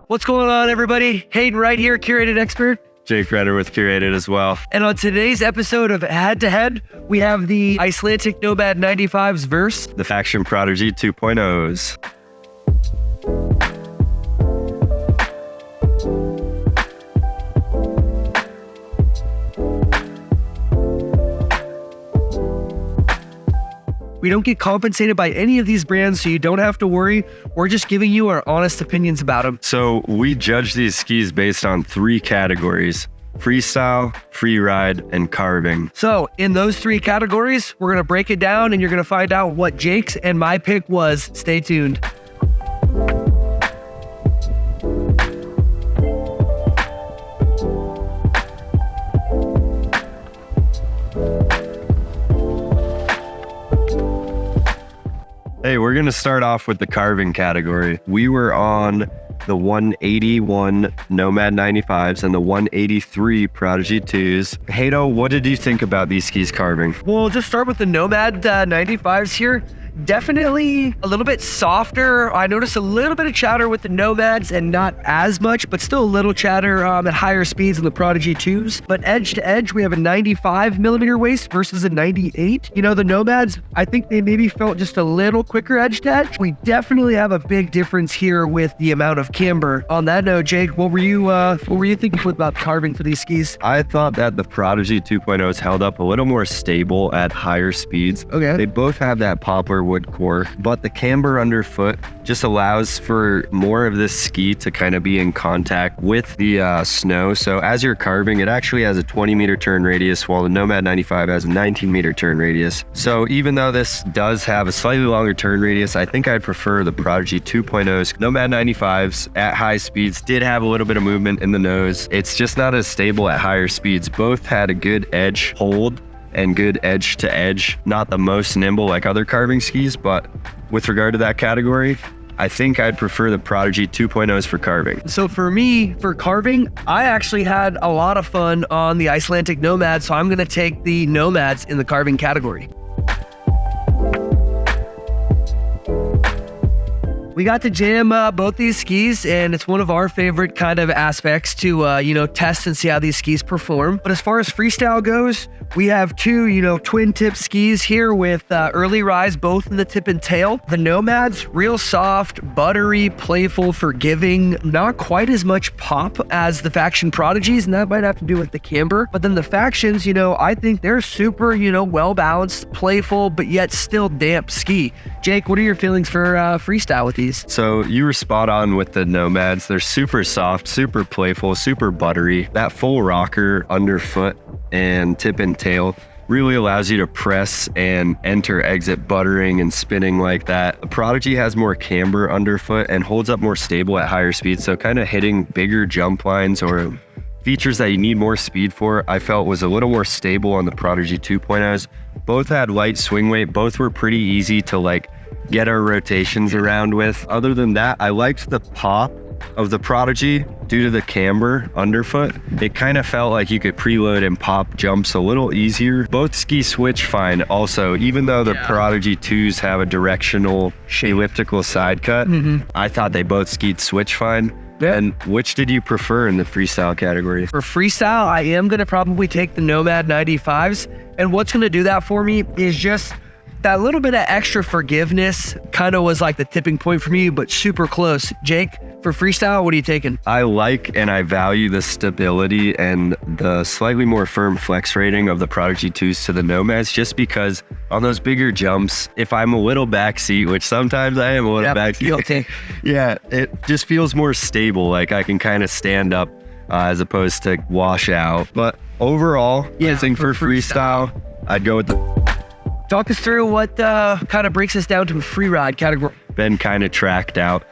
What's going on, everybody? Hayden right here, Curated expert. Jake Redder with Curated as well. And on today's episode of Head to Head, we have the Icelantic Nomad 95s verse the Faction Prodigy 2.0s. We don't get compensated by any of these brands, so you don't have to worry. We're just giving you our honest opinions about them. So we judge these skis based on 3 categories: freestyle, freeride, and carving. So in those 3 categories, we're going to break it down and you're going to find out what Jake's and my pick was. Stay tuned. Hey, we're going to start off with the carving category. We were on the 181 Nomad 95s and the 183 Prodigy 2s. Hayden, what did you think about these skis carving? We'll just start with the Nomad 95s here. Definitely a little bit softer. I noticed a little bit of chatter with the Nomads and not as much, but still a little chatter at higher speeds in the Prodigy 2s. But edge to edge, we have a 95 millimeter waist versus a 98. You know, the Nomads, I think they maybe felt just a little quicker edge to edge. We definitely have a big difference here with the amount of camber. On that note, Jake, what were you thinking about carving for these skis? I thought that the Prodigy 2.0s held up a little more stable at higher speeds. Okay. They both have that poplar wood core, but the camber underfoot just allows for more of this ski to kind of be in contact with the snow. So as you're carving, it actually has a 20 meter turn radius, while the Nomad 95 has a 19 meter turn radius. So even though this does have a slightly longer turn radius, I think I'd prefer the Prodigy 2.0s. Nomad 95s at high speeds did have a little bit of movement in the nose. It's just not as stable at higher speeds. Both had a good edge hold and good edge to edge. Not the most nimble like other carving skis, but with regard to that category, I think I'd prefer the Prodigy 2.0s for carving. So for me, for carving, I actually had a lot of fun on the Icelantic Nomad, so I'm going to take the Nomads in the carving category. We got to jam both these skis, and it's one of our favorite kind of aspects to, test and see how these skis perform. But as far as freestyle goes, we have 2, twin tip skis here with early rise, both in the tip and tail. The Nomads, real soft, buttery, playful, forgiving, not quite as much pop as the Faction Prodigies, and that might have to do with the camber. But then the Factions, I think they're super, well-balanced, playful, but yet still damp ski. Jake, what are your feelings for freestyle with these? So you were spot on with the Nomads. They're super soft, super playful, super buttery. That full rocker underfoot and tip and tail really allows you to press and enter exit buttering and spinning like that. The Prodigy has more camber underfoot and holds up more stable at higher speeds, so kind of hitting bigger jump lines or features that you need more speed for, I felt was a little more stable on the Prodigy 2.0s. Both had light swing weight, both were pretty easy to get our rotations around with. Other than that, I liked the pop of the Prodigy due to the camber underfoot. It kind of felt like you could preload and pop jumps a little easier. Both ski switch fine also, even though the Prodigy 2s have a directional elliptical side cut. I thought they both skied switch fine. Yeah. And which did you prefer in the freestyle category? For freestyle, I am going to probably take the Nomad 95s. And what's going to do that for me is just that little bit of extra forgiveness kind of was like the tipping point for me, but super close. Jake, for freestyle, what are you taking? I like and I value the stability and the slightly more firm flex rating of the Prodigy 2s to the Nomads, just because on those bigger jumps, if I'm a little backseat, which sometimes I am a little backseat, yeah, it just feels more stable. Like I can kind of stand up as opposed to wash out. But overall, I think for freestyle, I'd go with the... Talk us through what kind of breaks us down to a freeride category. Been kind of tracked out.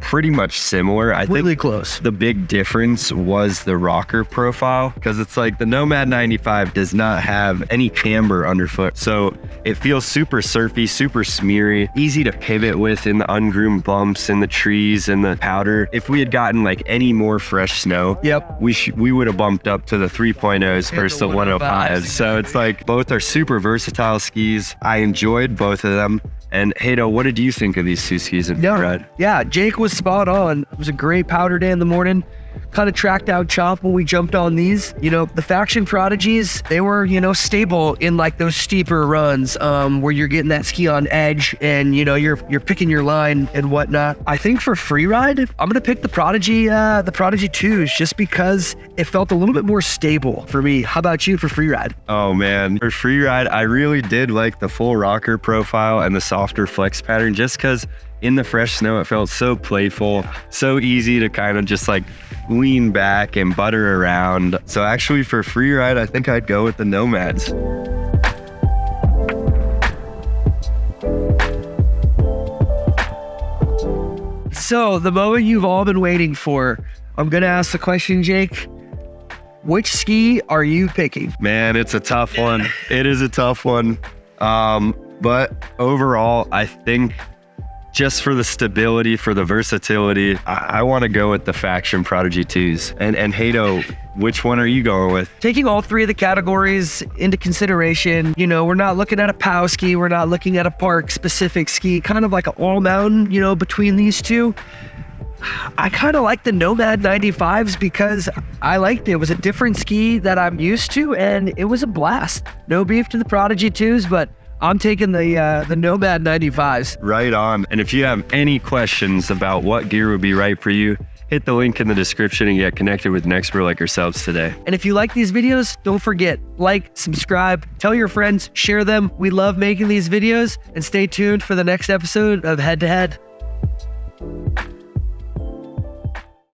Pretty much similar. I think close. The big difference was the rocker profile, because it's like the Nomad 95 does not have any camber underfoot. So it feels super surfy, super smeary, easy to pivot with in the ungroomed bumps and the trees and the powder. If we had gotten any more fresh snow, we would have bumped up to the 3.0s versus the 105s. So it's both are super versatile skis. I enjoyed both of them. And Hayden, what did you think of these two skis in Freeride? Yeah, Jake was spot on. It was a great powder day in the morning. Kind of tracked out Chop when we jumped on these. You know, the Faction Prodigies, they were, you know, stable in like those steeper runs where you're getting that ski on edge and, you know, you're picking your line and whatnot. I think for Freeride, I'm going to pick the Prodigy 2s just because it felt a little bit more stable for me. How about you for Freeride? Oh man, for Freeride, I really did like the full rocker profile and the softer flex pattern just because in the fresh snow, it felt so playful, so easy to kind of just like lean back and butter around. So actually for Freeride, I think I'd go with the Nomads. So the moment you've all been waiting for, I'm going to ask the question, Jake. Which ski are you picking? Man, it's a tough one. It is a tough one. But overall, I think just for the stability, for the versatility, I want to go with the Faction Prodigy 2s. And Hayden, which one are you going with? Taking all three of the categories into consideration, you know, we're not looking at a POW ski, we're not looking at a park specific ski, kind of like an all mountain, you know, between these two. I kind of like the Nomad 95s because I liked it. It was a different ski that I'm used to and it was a blast. No beef to the Prodigy 2s, but I'm taking the Nomad 95s. Right on. And if you have any questions about what gear would be right for you, hit the link in the description and get connected with an expert like yourselves today. And if you like these videos, don't forget, like, subscribe, tell your friends, share them. We love making these videos, and stay tuned for the next episode of Head to Head.